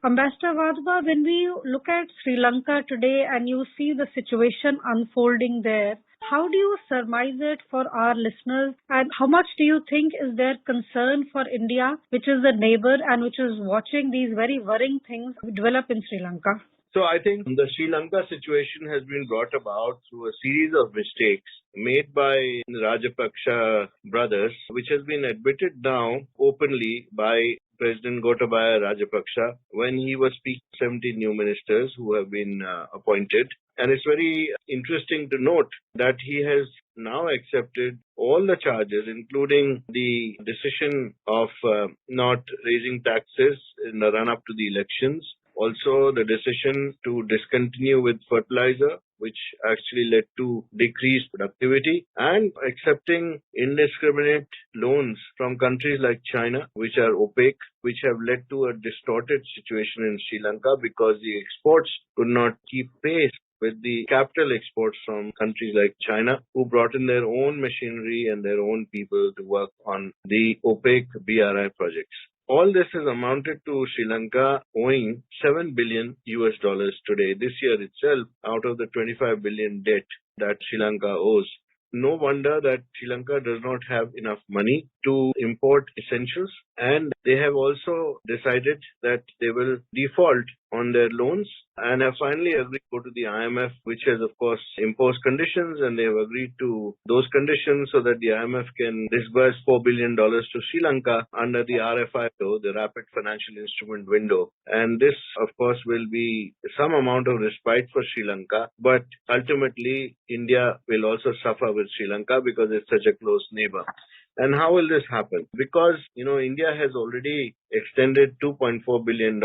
Ambassador Vadva, when we look at Sri Lanka today and you see the situation unfolding there, how do you surmise it for our listeners, and how much do you think is there concern for India, which is the neighbor and which is watching these very worrying things develop in Sri Lanka? So I think the Sri Lanka situation has been brought about through a series of mistakes made by Rajapaksa brothers, which has been admitted now openly by President Gotabaya Rajapaksa when he was speaking to 17 new ministers who have been appointed. And it's very interesting to note that he has now accepted all the charges, including the decision of not raising taxes in the run-up to the elections. Also, the decision to discontinue with fertilizer, which actually led to decreased productivity, and accepting indiscriminate loans from countries like China, which are opaque, which have led to a distorted situation in Sri Lanka because the exports could not keep pace with the capital exports from countries like China, who brought in their own machinery and their own people to work on the opaque BRI projects. All this has amounted to Sri Lanka owing $7 billion today, this year itself, out of the 25 billion debt that Sri Lanka owes. No wonder that Sri Lanka does not have enough money to import essentials, and they have also decided that they will default on their loans and have finally agreed to go to the IMF, which has of course imposed conditions, and they have agreed to those conditions so that the IMF can disburse $4 billion to Sri Lanka under the RFI, the Rapid Financial Instrument window. And this of course will be some amount of respite for Sri Lanka, but ultimately India will also suffer with Sri Lanka because it's such a close neighbor. And how will this happen? Because, India has already extended $2.4 billion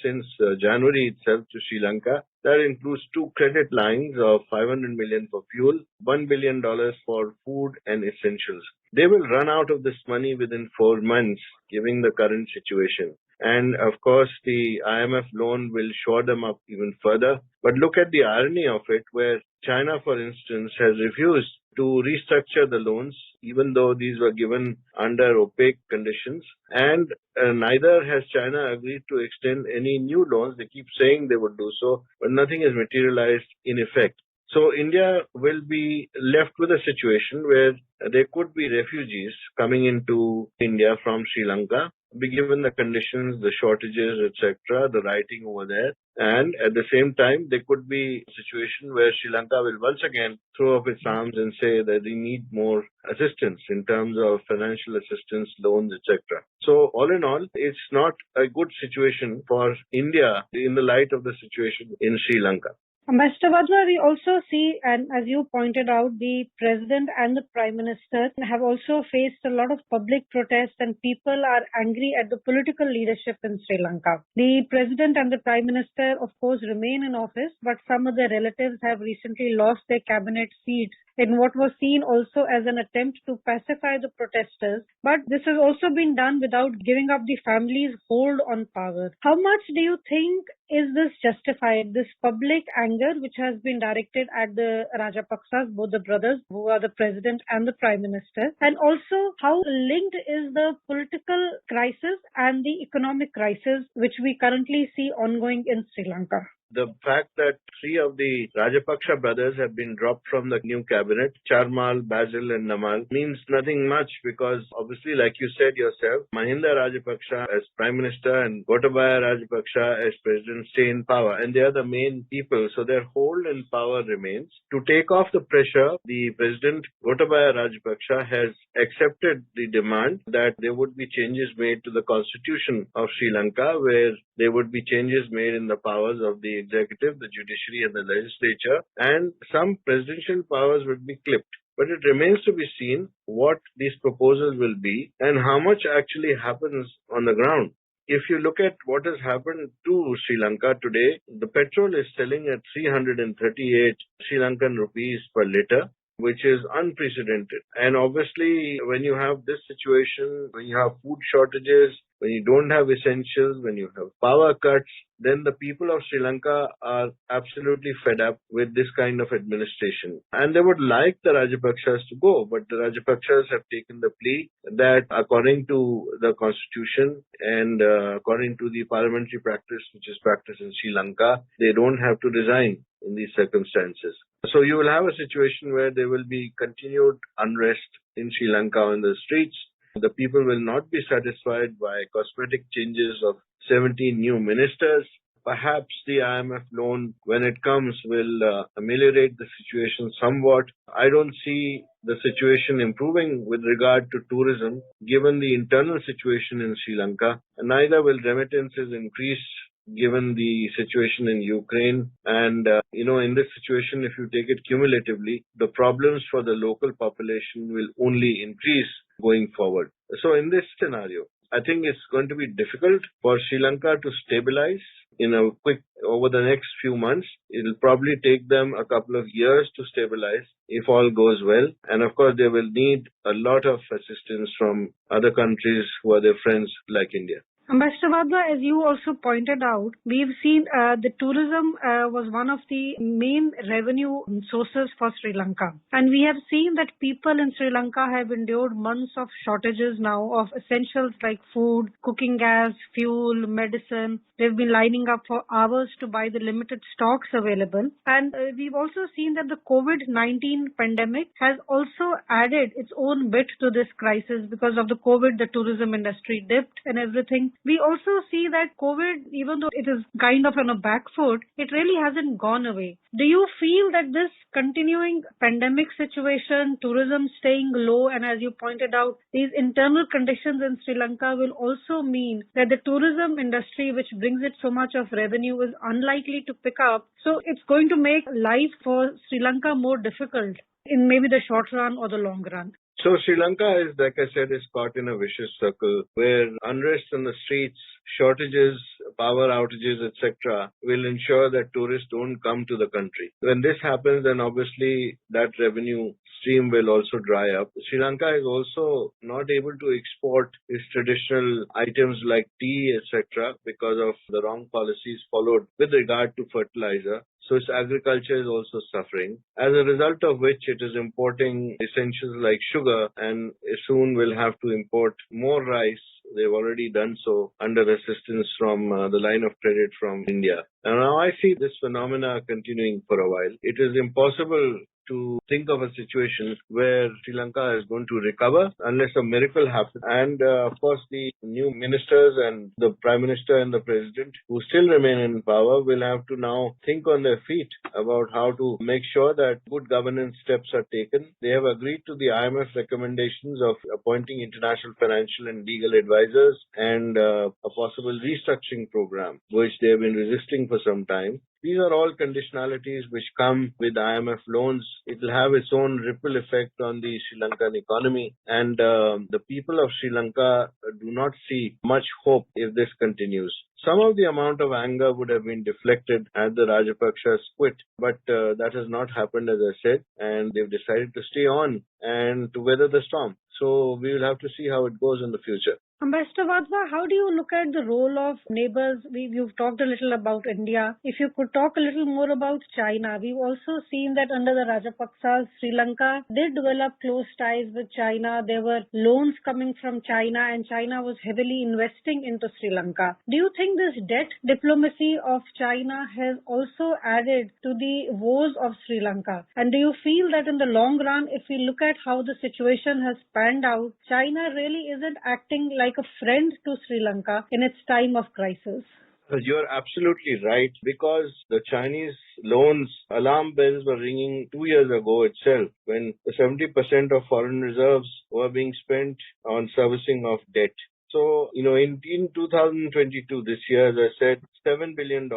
since January itself to Sri Lanka. That includes two credit lines of $500 million for fuel, $1 billion for food and essentials. They will run out of this money within 4 months, given the current situation. And of course, the IMF loan will shore them up even further. But look at the irony of it, where China, for instance, has refused to restructure the loans, even though these were given under opaque conditions. And neither has China agreed to extend any new loans. They keep saying they would do so, but nothing has materialized in effect. So India will be left with a situation where there could be refugees coming into India from Sri Lanka, be given the conditions, the shortages, etc., the writing over there. And at the same time, there could be a situation where Sri Lanka will once again throw up its arms and say that they need more assistance in terms of financial assistance, loans, etc. So all in all, it's not a good situation for India in the light of the situation in Sri Lanka. Ambassador Vadva, we also see, and as you pointed out, the President and the Prime Minister have also faced a lot of public protests, and people are angry at the political leadership in Sri Lanka. The President and the Prime Minister, of course, remain in office, but some of their relatives have recently lost their cabinet seats in what was seen also as an attempt to pacify the protesters. But this has also been done without giving up the family's hold on power. How much do you think is this justified, this public anger which has been directed at the Rajapaksas, both the brothers who are the President and the Prime Minister? And also, how linked is the political crisis and the economic crisis which we currently see ongoing in Sri Lanka? The fact that 3 of the Rajapaksa brothers have been dropped from the new cabinet, Charmal, Basil and Namal, means nothing much because obviously, like you said yourself, Mahinda Rajapaksa as Prime Minister and Gotabaya Rajapaksa as President stay in power, and they are the main people, so their hold and power remains. To take off the pressure, the President Gotabaya Rajapaksa has accepted the demand that there would be changes made to the constitution of Sri Lanka, where there would be changes made in the powers of the executive, the judiciary and the legislature, and some presidential powers would be clipped. But it remains to be seen what these proposals will be and how much actually happens on the ground. If you look at what has happened to Sri Lanka today, the petrol is selling at 338 Sri Lankan rupees per litre, which is unprecedented. And obviously, when you have this situation, when you have food shortages, when you don't have essentials, when you have power cuts, then the people of Sri Lanka are absolutely fed up with this kind of administration. And they would like the Rajapakshas to go, but the Rajapakshas have taken the plea that according to the constitution and according to the parliamentary practice, which is practiced in Sri Lanka, they don't have to resign in these circumstances. So you will have a situation where there will be continued unrest in Sri Lanka on the streets. The people will not be satisfied by cosmetic changes of 17 new ministers. Perhaps the IMF loan, when it comes, will ameliorate the situation somewhat. I don't see the situation improving with regard to tourism, given the internal situation in Sri Lanka. Neither will remittances increase given the situation in Ukraine. And, in this situation, if you take it cumulatively, the problems for the local population will only increase going forward. So in this scenario, I think it's going to be difficult for Sri Lanka to stabilize over the next few months. It'll probably take them a couple of years to stabilize if all goes well. And of course, they will need a lot of assistance from other countries who are their friends like India. Ambassador Vadla, as you also pointed out, we've seen the tourism was one of the main revenue sources for Sri Lanka. And we have seen that people in Sri Lanka have endured months of shortages now of essentials like food, cooking gas, fuel, medicine. They've been lining up for hours to buy the limited stocks available. And we've also seen that the COVID-19 pandemic has also added its own bit to this crisis. Because of the COVID, the tourism industry dipped and everything. We also see that COVID, even though it is kind of on a back foot, it really hasn't gone away. Do you feel that this continuing pandemic situation, tourism staying low, and as you pointed out, these internal conditions in Sri Lanka will also mean that the tourism industry, which brings it so much of revenue, is unlikely to pick up? So it's going to make life for Sri Lanka more difficult in maybe the short run or the long run. So Sri Lanka is, like I said, is caught in a vicious circle where unrest on the streets, shortages, power outages, etc. will ensure that tourists don't come to the country. When this happens, then obviously that revenue stream will also dry up. Sri Lanka is also not able to export its traditional items like tea, etc. because of the wrong policies followed with regard to fertilizer. So its agriculture is also suffering, as a result of which it is importing essentials like sugar and soon will have to import more rice. They've already done so under assistance from the line of credit from India. And now I see this phenomena continuing for a while. It is impossible to think of a situation where Sri Lanka is going to recover unless a miracle happens. And of course, the new ministers and the Prime Minister and the President who still remain in power will have to now think on their feet about how to make sure that good governance steps are taken. They have agreed to the IMF recommendations of appointing international financial and legal advisors and a possible restructuring program, which they have been resisting for some time. These are all conditionalities which come with IMF loans. It will have its own ripple effect on the Sri Lankan economy. And the people of Sri Lanka do not see much hope if this continues. Some of the amount of anger would have been deflected had the Rajapakshas quit, but that has not happened, as I said, and they've decided to stay on and to weather the storm. So we will have to see how it goes in the future. Ambassador Vadva, how do you look at the role of neighbors? You've talked a little about India. If you could talk a little more about China. We've also seen that under the Rajapaksas, Sri Lanka did develop close ties with China. There were loans coming from China and China was heavily investing into Sri Lanka. Do you think this debt diplomacy of China has also added to the woes of Sri Lanka? And do you feel that in the long run, if we look at how the situation has panned out, China really isn't acting like a friend to Sri Lanka in its time of crisis? You're absolutely right, because the Chinese loans alarm bells were ringing 2 years ago itself when 70% of foreign reserves were being spent on servicing of debt. So, in 2022, this year, as I said, $7 billion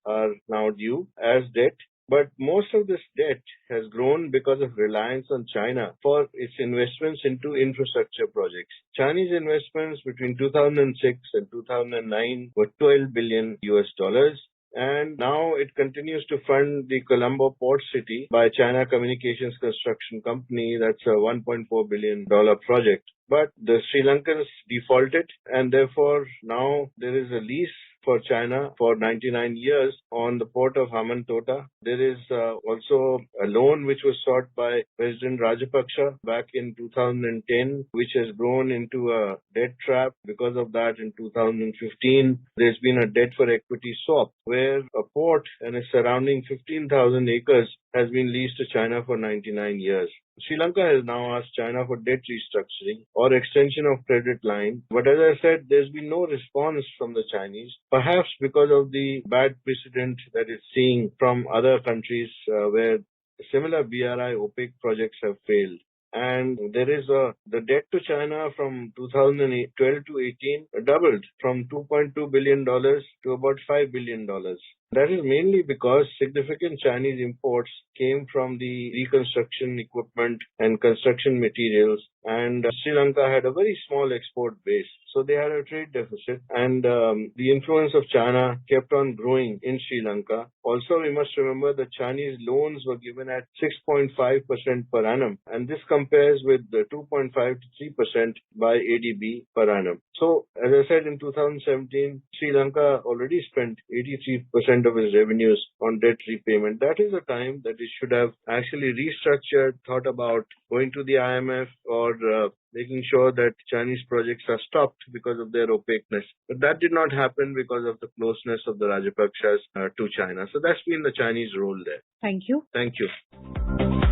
are now due as debt. But most of this debt has grown because of reliance on China for its investments into infrastructure projects. Chinese investments between 2006 and 2009 were $12 billion US. and now it continues to fund the Colombo Port City by China Communications Construction Company. That's a $1.4 billion project. But the Sri Lankans defaulted, and therefore now there is a lease for China for 99 years on the port of Hambantota. There is also a loan which was sought by President Rajapaksa back in 2010, which has grown into a debt trap. Because of that, in 2015, there's been a debt for equity swap where a port and its surrounding 15,000 acres has been leased to China for 99 years. Sri Lanka has now asked China for debt restructuring or extension of credit line. But as I said, there's been no response from the Chinese, perhaps because of the bad precedent that it's seeing from other countries where similar BRI OPEC projects have failed. And there is the debt to China from 2012 to 18 doubled from $2.2 billion to about $5 billion. That is mainly because significant Chinese imports came from the reconstruction equipment and construction materials, and Sri Lanka had a very small export base. So they had a trade deficit, and the influence of China kept on growing in Sri Lanka. Also, we must remember the Chinese loans were given at 6.5% per annum, and this compares with the 2.5 to 3% by ADB per annum. So, as I said, in 2017, Sri Lanka already spent 83% of its revenues on debt repayment. That is a time that it should have actually restructured, thought about going to the IMF or making sure that Chinese projects are stopped because of their opaqueness. But that did not happen because of the closeness of the Rajapakshas to China. So that's been the Chinese role there. Thank you. Thank you.